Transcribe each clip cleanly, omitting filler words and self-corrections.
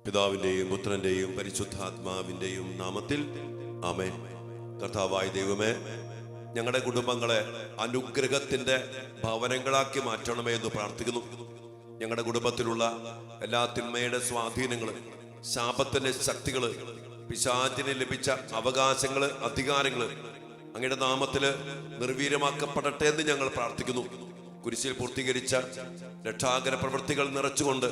പിതാവിൻ്റെയും പുത്രൻ്റെയും പരിശുദ്ധാത്മാവിൻ്റെയും നാമത്തിൽ ആമേൻ. കർത്താവായ ദൈവമേ, ഞങ്ങളുടെ കുടുംബങ്ങളെ അനുഗ്രഹത്തിൻ്റെ ഭവനങ്ങളാക്കി മാറ്റണമേ എന്ന് പ്രാർത്ഥിക്കുന്നു. ഞങ്ങളുടെ കുടുംബത്തിലുള്ള എല്ലാ തിന്മയുടെ സ്വാധീനങ്ങൾ, ശാപത്തിൻ്റെ ശക്തികൾ, പിശാചിന് ലഭിച്ച അവകാശങ്ങൾ, അധികാരങ്ങൾ അങ്ങയുടെ നാമത്തിൽ നിർവീര്യമാക്കപ്പെടട്ടെ എന്ന് ഞങ്ങൾ പ്രാർത്ഥിക്കുന്നു. കുരിശിൽ പൂർത്തീകരിച്ച രക്ഷാകര പ്രവൃത്തികൾ നിറച്ചുകൊണ്ട്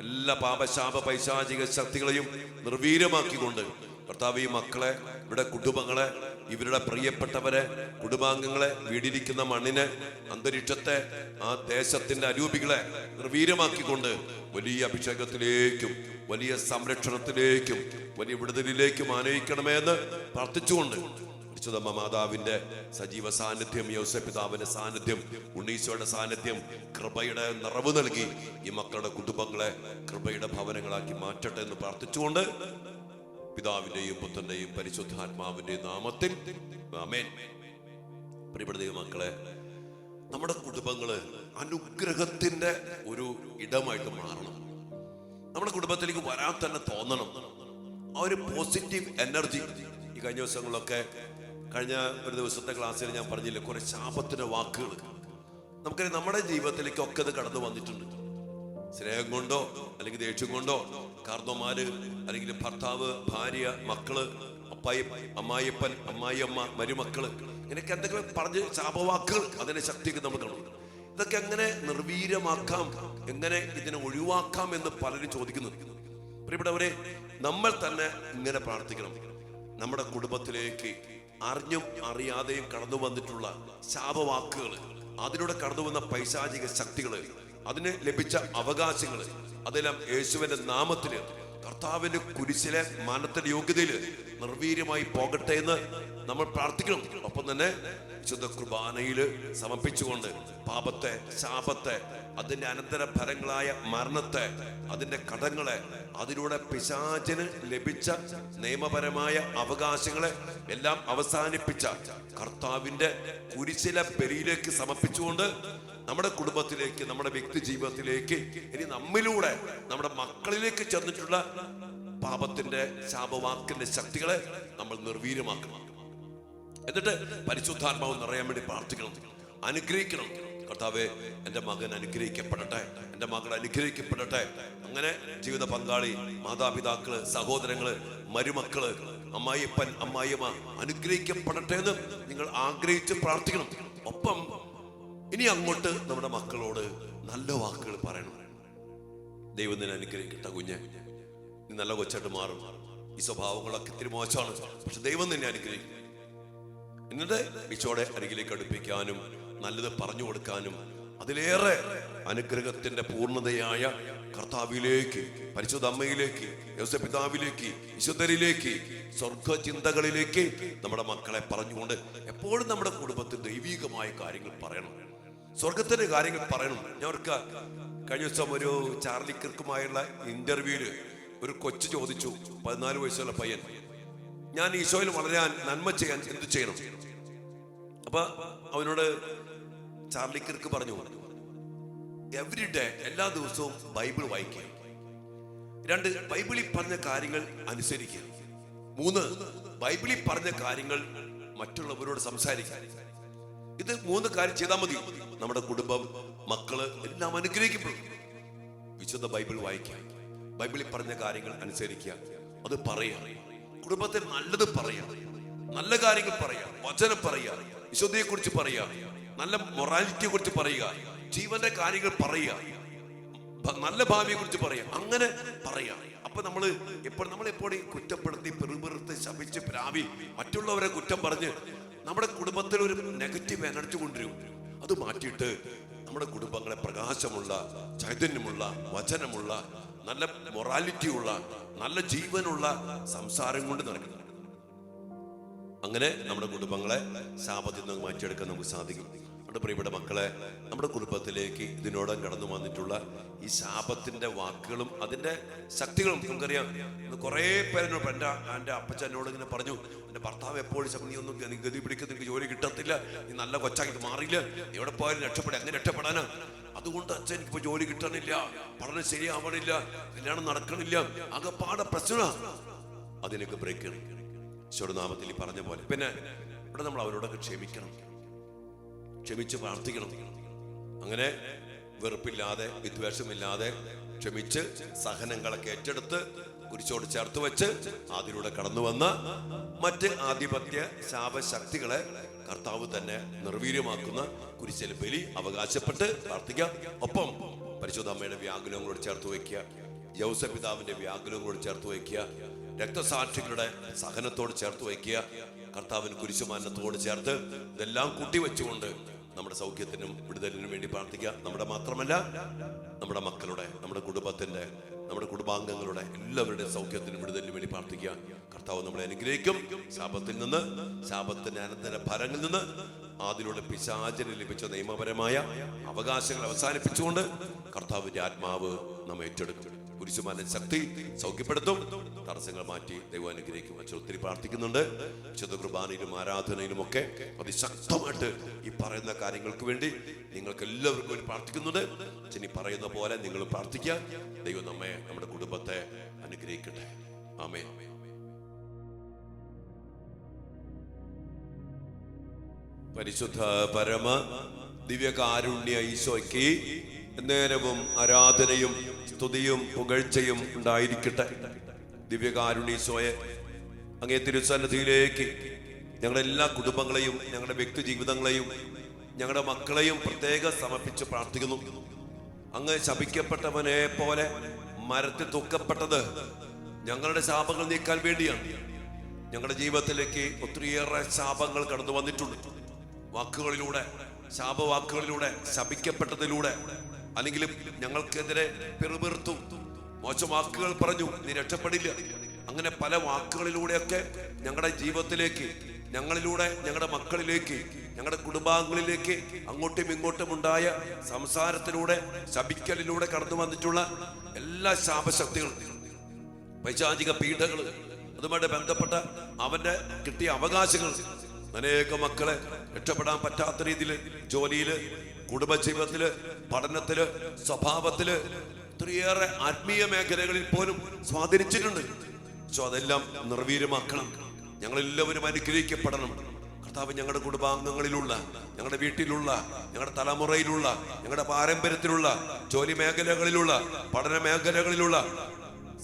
എല്ലാ പാപശാപ പൈശാചിക ശക്തികളെയും നിർവീര്യമാക്കിക്കൊണ്ട് കർത്താവ് ഈ മക്കളെ, ഇവിടെ കുടുംബങ്ങളെ, ഇവരുടെ പ്രിയപ്പെട്ടവരെ, കുടുംബാംഗങ്ങളെ, വീടിരിക്കുന്ന മണ്ണിനെ, അന്തരീക്ഷത്തെ, ആ ദേശത്തിന്റെ അരൂപികളെ നിർവീര്യമാക്കിക്കൊണ്ട് വലിയ അഭിഷേകത്തിലേക്കും വലിയ സംരക്ഷണത്തിലേക്കും വലിയ വിടുതലിലേക്കും ആനയിക്കണമേ എന്ന് പ്രാർത്ഥിച്ചുകൊണ്ട് പരിശുദ്ധ മാതാവിന്റെ സജീവ സാന്നിധ്യം, യോസേപ്പ് പിതാവിന്റെ സാന്നിധ്യം, ഉണ്ണീശോയുടെ സാന്നിധ്യം, കൃപയുടെ നിറവ് നൽകി ഈ മക്കളുടെ കുടുംബങ്ങളെ കൃപയുടെ ഭവനങ്ങളാക്കി മാറ്റട്ടെ എന്ന് പ്രാർത്ഥിച്ചുകൊണ്ട് പിതാവിന്റെയും പുത്രന്റെയും പരിശുദ്ധാത്മാവിന്റെയും നാമത്തിൽ ആമേൻ. പ്രിയപ്പെട്ട മക്കളെ, നമ്മുടെ കുടുംബങ്ങള് അനുഗ്രഹത്തിന്റെ ഒരു ഇടമായിട്ട് മാറണം. നമ്മുടെ കുടുംബത്തിലേക്ക് വരാൻ തന്നെ തോന്നണം. ആ ഒരു പോസിറ്റീവ് എനർജി. ഈ കഴിഞ്ഞ ദിവസങ്ങളിലൊക്കെ, കഴിഞ്ഞ ഒരു ദിവസത്തെ ക്ലാസ്സിൽ ഞാൻ പറഞ്ഞില്ലേ, കുറെ ശാപത്തിന്റെ വാക്കുകൾ നമുക്കറിയാം. നമ്മുടെ ജീവിതത്തിലേക്കൊക്കെ അത് കടന്നു വന്നിട്ടുണ്ട്. സ്നേഹം കൊണ്ടോ അല്ലെങ്കിൽ ദേഷ്യം കൊണ്ടോ, കാർന്നോമാര് അല്ലെങ്കിൽ ഭർത്താവ്, ഭാര്യ, മക്കള്, അമ്മായിയപ്പൻ, അമ്മായിയമ്മ, മരുമക്കള്, ഇങ്ങനെയൊക്കെ എന്തെങ്കിലും പറഞ്ഞ് ശാപവാക്കുകൾ, അതിന്റെ ശക്തിയൊക്കെ നമ്മൾ കാണും. ഇതൊക്കെ എങ്ങനെ നിർവീര്യമാക്കാം, എങ്ങനെ ഇതിനെ ഒഴിവാക്കാം എന്ന് പലരും ചോദിക്കുന്നു. പ്രിയപ്പെട്ടവരെ, നമ്മൾ തന്നെ ഇങ്ങനെ പ്രാർത്ഥിക്കണം. നമ്മുടെ കുടുംബത്തിലേക്ക് അറിഞ്ഞും അറിയാതെയും കടന്നു വന്നിട്ടുള്ള ശാപവാക്കുകൾ, അതിലൂടെ കടന്നു വന്ന പൈശാചിക ശക്തികള്, അതിന് ലഭിച്ച അവകാശങ്ങള്, അതെല്ലാം യേശുവിന്റെ നാമത്തില്, കർത്താവിന്റെ കുരിശിലെ മാനത്തിന്റെ യോഗ്യതയില് നിർവീര്യമായി പോകട്ടെ എന്ന് നമ്മൾ പ്രാർത്ഥിക്കണം. ഒപ്പം തന്നെ വിശുദ്ധ കുർബാനയില് സമർപ്പിച്ചുകൊണ്ട് പാപത്തെ, ശാപത്തെ, അതിന്റെ അനന്തര ഫലങ്ങളായ മരണത്തെ, അതിന്റെ കടങ്ങളെ, അതിലൂടെ പിശാചിന് ലഭിച്ച നിയമപരമായ അവകാശങ്ങളെ എല്ലാം അവസാനിപ്പിച്ച കർത്താവിന്റെ കുരിശിലെ ബലിയിലേക്ക് സമർപ്പിച്ചുകൊണ്ട് നമ്മുടെ കുടുംബത്തിലേക്ക്, നമ്മുടെ വ്യക്തി ജീവിതത്തിലേക്ക്, ഇനി നമ്മിലൂടെ നമ്മുടെ മക്കളിലേക്ക് ചെന്നിട്ടുള്ള പാപത്തിന്റെ, ശാപവാക്കിന്റെ ശക്തികളെ നമ്മൾ നിർവീര്യമാക്കണം. എന്നിട്ട് പരിശുദ്ധാത്മാവ് നിറയാൻ വേണ്ടി പ്രാർത്ഥിക്കണം, അനുഗ്രഹിക്കണം. കർത്താവേ, എൻ്റെ മകൻ അനുഗ്രഹിക്കപ്പെടട്ടെ, എൻ്റെ മകൾ അനുഗ്രഹിക്കപ്പെടട്ടെ. അങ്ങനെ ജീവിത പങ്കാളി, മാതാപിതാക്കള്, സഹോദരങ്ങള്, മരുമക്കള്, അമ്മായിയപ്പൻ, അമ്മായിയമ്മ അനുഗ്രഹിക്കപ്പെടട്ടെ എന്ന് നിങ്ങൾ ആഗ്രഹിച്ച് പ്രാർത്ഥിക്കണം. ഒപ്പം ഇനി അങ്ങോട്ട് നമ്മുടെ മക്കളോട് നല്ല വാക്കുകൾ പറയണം. ദൈവം നിന്നെ അനുഗ്രഹിക്കട്ടെ കുഞ്ഞെ, നീ നല്ല കൊച്ചായിട്ട് മാറും. ഈ സ്വഭാവങ്ങളൊക്കെ ഇത്തിരി മോശമാണ്, പക്ഷെ ദൈവം നിന്നെ അനുഗ്രഹിക്കും. എന്നിട്ട് ഈശോയുടെ അരികിലേക്ക് അടുപ്പിക്കാനും നല്ലത് പറഞ്ഞു കൊടുക്കാനും, അതിലേറെ അനുഗ്രഹത്തിന്റെ പൂർണ്ണതയായ കർത്താവിലേക്ക്, പരിശുദ്ധ അമ്മയിലേക്ക്, യോസേപ്പ് പിതാവിലേക്ക്, വിശുദ്ധരിലേക്ക്, സ്വർഗചിന്തകളിലേക്ക് നമ്മുടെ മക്കളെ പറഞ്ഞുകൊണ്ട് എപ്പോഴും നമ്മുടെ കുടുംബത്തിൽ ദൈവികമായ കാര്യങ്ങൾ പറയണം, സ്വർഗത്തിന്റെ കാര്യങ്ങൾ പറയണം. ഞങ്ങൾക്ക് കഴിഞ്ഞ ദിവസം ഒരു ചാർലി കിർക്കുമായുള്ള ഇന്റർവ്യൂല് ഒരു കൊച്ചു ചോദിച്ചു, 14 വയസ്സുള്ള പയ്യൻ, ഞാൻ ഈശോയിൽ വളരാൻ, നന്മ ചെയ്യാൻ എന്ത് ചെയ്യണം? അപ്പൊ അവനോട് ചാർലി കിർക്ക് പറഞ്ഞു, എവറി ഡേ, എല്ലാ ദിവസവും ബൈബിൾ വായിക്കുക. 2, ബൈബിളിൽ പറഞ്ഞ കാര്യങ്ങൾ അനുസരിക്കുക. 3, ബൈബിളിൽ പറഞ്ഞ കാര്യങ്ങൾ മറ്റുള്ളവരോട് സംസാരിക്കുക. ഇത് 3 കാര്യം ചെയ്താൽ മതി. നമ്മുടെ കുടുംബം, മക്കള് എല്ലാം അനുഗ്രഹിക്കപ്പെടും. വിശുദ്ധ ബൈബിൾ വായിക്കുക, ബൈബിളിൽ പറഞ്ഞ കാര്യങ്ങൾ അനുസരിക്കുക, അത് പറയാ, കുടുംബത്തിൽ നല്ലത് പറയാ, നല്ല കാര്യങ്ങൾ പറയാ, വചനം പറയാ, വിശുദ്ധിയെ കുറിച്ച് പറയാ, നല്ല മൊറാലിറ്റിയെ കുറിച്ച് പറയുക, ജീവന്റെ കാര്യങ്ങൾ പറയുക, നല്ല ഭാവിയെ കുറിച്ച് പറയാ, അങ്ങനെ പറയാ. അപ്പൊ നമ്മളെപ്പോഴും കുറ്റപ്പെടുത്തി, പെറുപെറുത്ത്, ശപിച്ച്, പ്രാവി, മറ്റുള്ളവരെ കുറ്റം പറഞ്ഞ് നമ്മുടെ കുടുംബത്തിൽ ഒരു നെഗറ്റീവ് എനർജി കൊണ്ടുവരും. അത് മാറ്റിയിട്ട് നമ്മുടെ കുടുംബങ്ങളെ പ്രകാശമുള്ള, ചൈതന്യമുള്ള, വചനമുള്ള, നല്ല മൊറാലിറ്റിയുള്ള, നല്ല ജീവനുള്ള സംസാരം കൊണ്ട് നടക്കണം. അങ്ങനെ നമ്മുടെ കുടുംബങ്ങളെ ശാപത്തിൽ നിന്ന് മാറ്റിയെടുക്കാൻ നമുക്ക് സാധിക്കും. പ്രിയപ്പെട്ട മക്കളെ, നമ്മുടെ കുടുംബത്തിലേക്ക് ഇതിനോടം കടന്നു വന്നിട്ടുള്ള ഈ ശാപത്തിന്റെ വാക്കുകളും അതിന്റെ ശക്തികളും നമുക്കറിയാം. കുറെ പേരോട് എൻ്റെ അപ്പച്ചനോട് ഇങ്ങനെ പറഞ്ഞു, എൻ്റെ ഭർത്താവ് എപ്പോഴും നീ ഒന്നും ഗതി പിടിക്കുന്ന നിനക്ക് ജോലി കിട്ടത്തില്ല, നീ നല്ല കൊച്ചാക്കി മാറിയില്ല, എവിടെ പോയാലും രക്ഷപ്പെടാം, എങ്ങനെ രക്ഷപ്പെടാനാ? അതുകൊണ്ട് അച്ഛൻ എനിക്കിപ്പോ ജോലി കിട്ടണില്ല, പഠനം ശരിയാവണില്ല, കല്യാണം നടക്കണില്ല, ആകെപ്പാടെ പ്രശ്ന. അതിനൊക്കെ ബ്രേക്ക് ഈശോനാമത്തിൽ ഈ പറഞ്ഞ പോലെ. പിന്നെ ഇവിടെ നമ്മൾ അവരോടൊക്കെ ക്ഷമിക്കണം, ക്ഷമിച്ച് പ്രാർത്ഥിക്കണം. അങ്ങനെ വെറുപ്പില്ലാതെ വിദ്വേഷമില്ലാതെ ക്ഷമിച്ച് സഹനങ്ങളൊക്കെ ഏറ്റെടുത്ത് കുരിശോട് ചേർത്ത് വെച്ച് അതിലൂടെ കടന്നു വന്ന മറ്റ് ആധിപത്യ ശാപശക്തികളെ കർത്താവ് തന്നെ നിർവീര്യമാക്കുന്ന കുരിശിൽ ബലി അവകാശപ്പെട്ട് പ്രാർത്ഥിക്കാം. ഒപ്പം പരിശുദ്ധ അമ്മയുടെ വ്യാകുലങ്ങളോട് ചേർത്ത് വയ്ക്കുക, യൗസേപ്പ് പിതാവിന്റെ വ്യാകുലങ്ങളോട് ചേർത്ത് വയ്ക്കുക, രക്തസാക്ഷികളുടെ സഹനത്തോട് ചേർത്ത് വയ്ക്കുക, കർത്താവിന് കുരിശുമാനത്തോട് ചേർത്ത് ഇതെല്ലാം കൂട്ടിവെച്ചുകൊണ്ട് നമ്മുടെ സൗഖ്യത്തിനും വിടുതലിനും വേണ്ടി പ്രാർത്ഥിക്കുക. നമ്മുടെ മാത്രമല്ല, നമ്മുടെ മക്കളുടെ, നമ്മുടെ കുടുംബത്തിന്റെ, നമ്മുടെ കുടുംബാംഗങ്ങളുടെ എല്ലാവരുടെയും സൗഖ്യത്തിനും വിടുതലിനും വേണ്ടി പ്രാർത്ഥിക്കുക. കർത്താവ് നമ്മളെ അനുഗ്രഹിക്കും. ശാപത്തിൽ നിന്ന്, ശാപത്തിന്റെ അനന്തര ഫലങ്ങളിൽ നിന്ന്, അതിലൂടെ പിശാചിന് ലഭിച്ച നിയമപരമായ അവകാശങ്ങൾ അവസാനിപ്പിച്ചുകൊണ്ട് കർത്താവിന്റെ ആത്മാവ് നമ്മെ ഏറ്റെടുക്കും. കുരിശുമാന്റെ ശക്തി സൗഖ്യപ്പെടുത്തും, തടസ്സങ്ങൾ മാറ്റി ദൈവം അനുഗ്രഹിക്കും. അച്ഛൻ ഒത്തിരി പ്രാർത്ഥിക്കുന്നുണ്ട്. വിശുദ്ധ കുർബാനയിലും ആരാധനയിലും ഒക്കെ അതിശക്തമായിട്ട് ഈ പറയുന്ന കാര്യങ്ങൾക്ക് വേണ്ടി നിങ്ങൾക്ക് എല്ലാവർക്കും വേണ്ടി പ്രാർത്ഥിക്കുന്നുണ്ട്. അച്ഛൻ ഈ പറയുന്ന പോലെ നിങ്ങൾ പ്രാർത്ഥിക്കുക. ദൈവം നമ്മെ, നമ്മുടെ കുടുംബത്തെ അനുഗ്രഹിക്കട്ടെ. ആമേൻ. പരിശുദ്ധ പരമ ദിവ്യകാരുണ്യ ഈശോയ്ക്ക് നേരവും ആരാധനയും സ്തുതിയും പുകഴ്ചയും ഉണ്ടായിരിക്കട്ടെ. ദിവ്യകാരുണ്യ ഈശോയെ, അങ്ങേ തിരുസന്നിധിയിലേക്ക് ഞങ്ങളുടെ എല്ലാ കുടുംബങ്ങളെയും, ഞങ്ങളുടെ വ്യക്തി ജീവിതങ്ങളെയും, ഞങ്ങളുടെ മക്കളെയും പ്രത്യേകം സമർപ്പിച്ച് പ്രാർത്ഥിക്കുന്നു. അങ്ങ് ശപിക്കപ്പെട്ടവനെ പോലെ മരത്തിൽ തൂക്കപ്പെട്ടത് ഞങ്ങളുടെ ശാപങ്ങൾ നീക്കാൻ വേണ്ടിയാണ്. ഞങ്ങളുടെ ജീവിതത്തിലേക്ക് ഒത്തിരിയേറെ ശാപങ്ങൾ കടന്നു വന്നിട്ടുണ്ട്. വാക്കുകളിലൂടെ, ശാപവാക്കുകളിലൂടെ, ശപിക്കപ്പെട്ടതിലൂടെ, അല്ലെങ്കിൽ ഞങ്ങൾക്കെതിരെ പിറുപിറുത്തു, മോശം വാക്കുകൾ പറഞ്ഞു, നീ രക്ഷപ്പെടില്ല, അങ്ങനെ പല വാക്കുകളിലൂടെയൊക്കെ ഞങ്ങളുടെ ജീവിതത്തിലേക്ക്, ഞങ്ങളിലൂടെ ഞങ്ങളുടെ മക്കളിലേക്ക്, ഞങ്ങളുടെ കുടുംബാംഗങ്ങളിലേക്ക് അങ്ങോട്ടും ഇങ്ങോട്ടും ഉണ്ടായ സംസാരത്തിലൂടെ, ശപിക്കലിലൂടെ കടന്നു വന്നിട്ടുള്ള എല്ലാ ശാപശക്തികളും, പൈശാചിക പീഡകൾ, അതുമായിട്ട് ബന്ധപ്പെട്ട അവന്റെ കിട്ടിയ അവകാശങ്ങൾ, അനേക മക്കളെ രക്ഷപ്പെടാൻ പറ്റാത്ത രീതിയിൽ ജോലിയില്, കുടുംബജീവിതത്തില്, പഠനത്തില്, സ്വഭാവത്തില്, ഒത്തിരിയേറെ ആത്മീയ മേഖലകളിൽ പോലും സ്വാധീനിച്ചിട്ടുണ്ട്. അതെല്ലാം നിർവീര്യമാക്കണം. ഞങ്ങളെല്ലാവരും അനുഗ്രഹിക്കപ്പെടണം. കർത്താവ് ഞങ്ങളുടെ കുടുംബാംഗങ്ങളിലുള്ള, ഞങ്ങളുടെ വീട്ടിലുള്ള, ഞങ്ങളുടെ തലമുറയിലുള്ള, ഞങ്ങളുടെ പാരമ്പര്യത്തിലുള്ള, ജോലി മേഖലകളിലുള്ള, പഠന മേഖലകളിലുള്ള,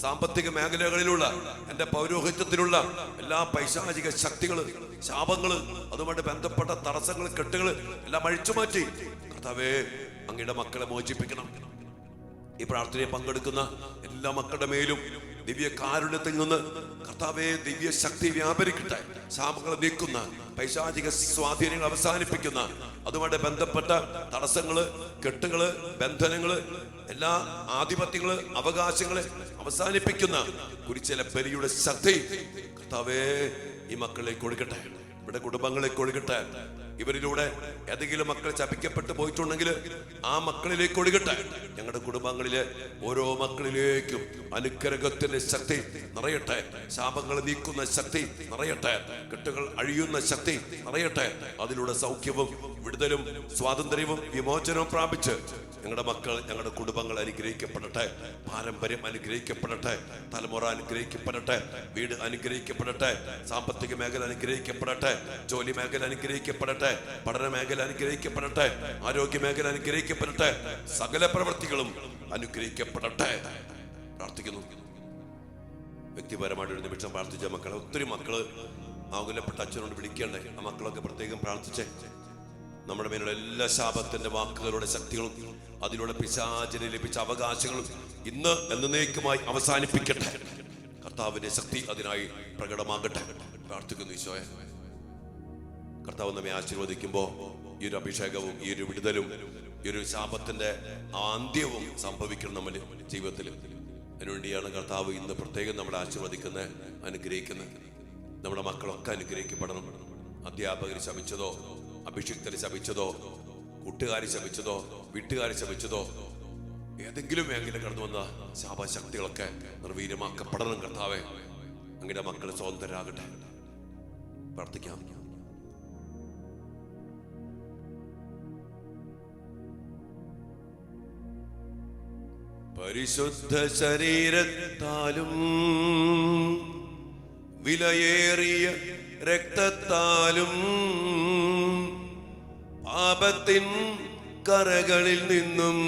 സാമ്പത്തിക മേഖലകളിലുള്ള, എൻ്റെ പൗരോഹിത്യത്തിലുള്ള എല്ലാ പൈശാചിക ശക്തികള്, ശാപങ്ങള്, അതുമായിട്ട് ബന്ധപ്പെട്ട തടസ്സങ്ങൾ, കെട്ടുകള് എല്ലാം അഴിച്ചുമാറ്റി കർത്താവേ അങ്ങയുടെ മക്കളെ മോചിപ്പിക്കണം. ഈ പ്രാർത്ഥനയെ പങ്കെടുക്കുന്ന എല്ലാ മക്കളുടെ മേലും ദിവ്യ കാരുണ്യത്തിൽ നിന്ന് കർത്താവേ ദിവ്യ ശക്തി വ്യാപരിക്കട്ടെ. ശാപങ്ങൾ നീക്കുന്ന, പൈശാചിക സ്വാധീനങ്ങൾ അവസാനിപ്പിക്കുന്ന, അതുമായിട്ട് ബന്ധപ്പെട്ട തടസ്സങ്ങള്, കെട്ടുകള്, ബന്ധനങ്ങള്, എല്ലാ ആധിപത്യങ്ങള്, അവകാശങ്ങള് അവസാനിപ്പിക്കുന്ന കുരിശിലെ ബലിയുടെ ശക്തി കർത്താവേ ഈ മക്കളിലേക്ക് ഒഴുകട്ടെ, ഇവിടെ കുടുംബങ്ങളിലേക്ക് ഒഴുകട്ടെ. ഇവരിലൂടെ ഏതെങ്കിലും മക്കൾ ശപിക്കപ്പെട്ടു പോയിട്ടുണ്ടെങ്കിൽ ആ മക്കളിലേക്ക് ഒഴുകട്ടെ. ഞങ്ങളുടെ കുടുംബങ്ങളിലെ ഓരോ മക്കളിലേക്കും അനുഗ്രഹത്തിന്റെ ശക്തി നിറയട്ടെ, ശാപങ്ങൾ നീക്കുന്ന ശക്തി നിറയട്ടെ, കെട്ടുകൾ അഴിയുന്ന ശക്തി നിറയട്ടെ. അതിലൂടെ സൗഖ്യവും വിടുതലും സ്വാതന്ത്ര്യവും വിമോചനവും പ്രാപിച്ച് ഞങ്ങളുടെ മക്കൾ, ഞങ്ങളുടെ കുടുംബങ്ങൾ അനുഗ്രഹിക്കപ്പെടട്ടെ, പാരമ്പര്യം അനുഗ്രഹിക്കപ്പെടട്ടെ, തലമുറ അനുഗ്രഹിക്കപ്പെടട്ടെ, വീട് അനുഗ്രഹിക്കപ്പെടട്ടെ, സാമ്പത്തിക മേഖല അനുഗ്രഹിക്കപ്പെടട്ടെ, ജോലി മേഖല അനുഗ്രഹിക്കപ്പെടട്ടെ, പഠന മേഖല അനുഗ്രഹിക്കപ്പെടട്ടെ, ആരോഗ്യ മേഖല അനുഗ്രഹിക്കപ്പെടട്ടെ, സകല പ്രവൃത്തികളും അനുഗ്രഹിക്കപ്പെടട്ടെ. പ്രാർത്ഥിക്കുന്നു. വ്യക്തിപരമായിട്ട് ഒരു നിമിഷം പ്രാർത്ഥിച്ച മക്കളെ, ഒത്തിരി മക്കള് ആകുലപ്പെട്ട അച്ഛനോട് വിളിക്കണ്ടേ, ആ മക്കളൊക്കെ പ്രത്യേകം പ്രാർത്ഥിച്ചേ. നമ്മുടെ മേലുള്ള എല്ലാ ശാപത്തിന്റെ വാക്കുകളുടെ ശക്തികളും, അതിലൂടെ പിശാചിന് ലഭിച്ച അവകാശങ്ങളും ഇന്ന് എന്നേക്കുമായി അവസാനിപ്പിക്കട്ടെ. കർത്താവിന്റെ ശക്തി അതിനായി പ്രകടമാകട്ടെ. പ്രാർത്ഥിക്കുന്നു. ഈശോയെ, കർത്താവ് നമ്മെ ആശീർവദിക്കുമ്പോൾ ഈ ഒരു അഭിഷേകവും, ഈ ഒരു വിടുതലും, ഈ ഒരു ശാപത്തിന്റെ അന്ത്യവും സംഭവിക്കണം നമ്മുടെ ജീവിതത്തിൽ. അതിനുവേണ്ടിയാണ് കർത്താവ് ഇന്ന് പ്രത്യേകം നമ്മളെ ആശീർവദിക്കുന്നത്, അനുഗ്രഹിക്കുന്നത്. നമ്മുടെ മക്കളൊക്കെ അനുഗ്രഹിക്കപ്പെടണം. അധ്യാപകർ ശപിച്ചതോ, അഭിഷിക്തർ ശപിച്ചതോ, കൂട്ടുകാരി ശപിച്ചതോ വീട്ടുകാരി ശപിച്ചതോ ഏതെങ്കിലും മേഖല കടന്നു വന്ന ശാപശക്തികളൊക്കെ നിർവീര്യമാക്കപ്പെടണം കർത്താവേ. അങ്ങയുടെ മക്കൾ സ്വതന്ത്രരാകട്ടെ. പ്രാർത്ഥിക്കാം. പരിശുദ്ധ ശരീരത്താലും വിലയേറിയ രക്തത്താലും പാപത്തിൻ കറകളിൽ നിന്നും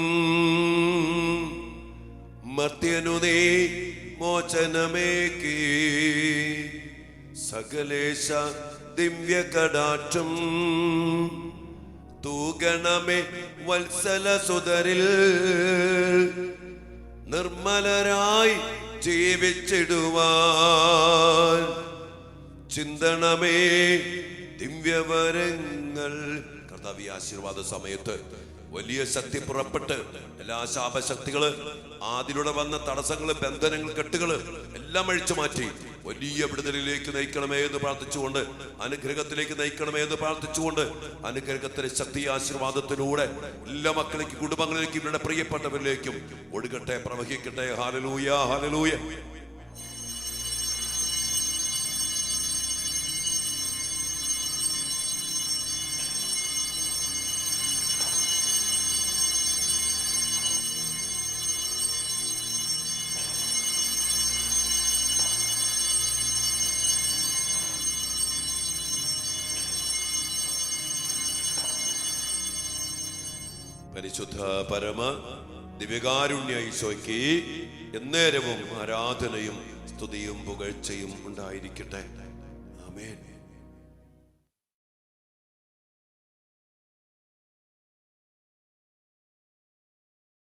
മർത്യനു നീ മോചനമേകി സകലേശ ദിവ്യ കടാക്ഷം തൂഗണമേ വത്സല സുതരിൽ നിർമ്മലരായി ജീവിച്ചിടുവാൻ ചിന്തണമേ ദിവ്യവരങ്ങൾ. കർത്താവേ, ആശീർവാദ സമയത്ത് വലിയ ശക്തി പുറപ്പെട്ട് എല്ലാ ശാപശക്തികള്, ആദിലൂടെ വന്ന തടസ്സങ്ങള്, ബന്ധനങ്ങൾ, കെട്ടുകള് എല്ലാം അഴിച്ചു മാറ്റി വലിയ വിടുതലിലേക്ക് നയിക്കണമേ എന്ന് പ്രാർത്ഥിച്ചുകൊണ്ട്, അനുഗ്രഹത്തിലേക്ക് നയിക്കണമേ എന്ന് പ്രാർത്ഥിച്ചുകൊണ്ട്, അനുഗ്രഹത്തിന്റെ ശക്തി ആശീർവാദത്തിലൂടെ എല്ലാ മക്കളിലേക്കും കുടുംബങ്ങളിലേക്കും ഇവരുടെ പ്രിയപ്പെട്ടവരിലേക്കും ഒഴുകട്ടെ, പ്രവഹിക്കട്ടെ. Hallelujah, hallelujah. പരിശുദ്ധ പരമ ദിവ്യകാരുണ്യ ഈശോയ്ക്ക് എന്നേരവും ആരാധനയും സ്തുതിയും പുകഴ്ചയും ഉണ്ടായിരിക്കട്ടെ. ആമേൻ.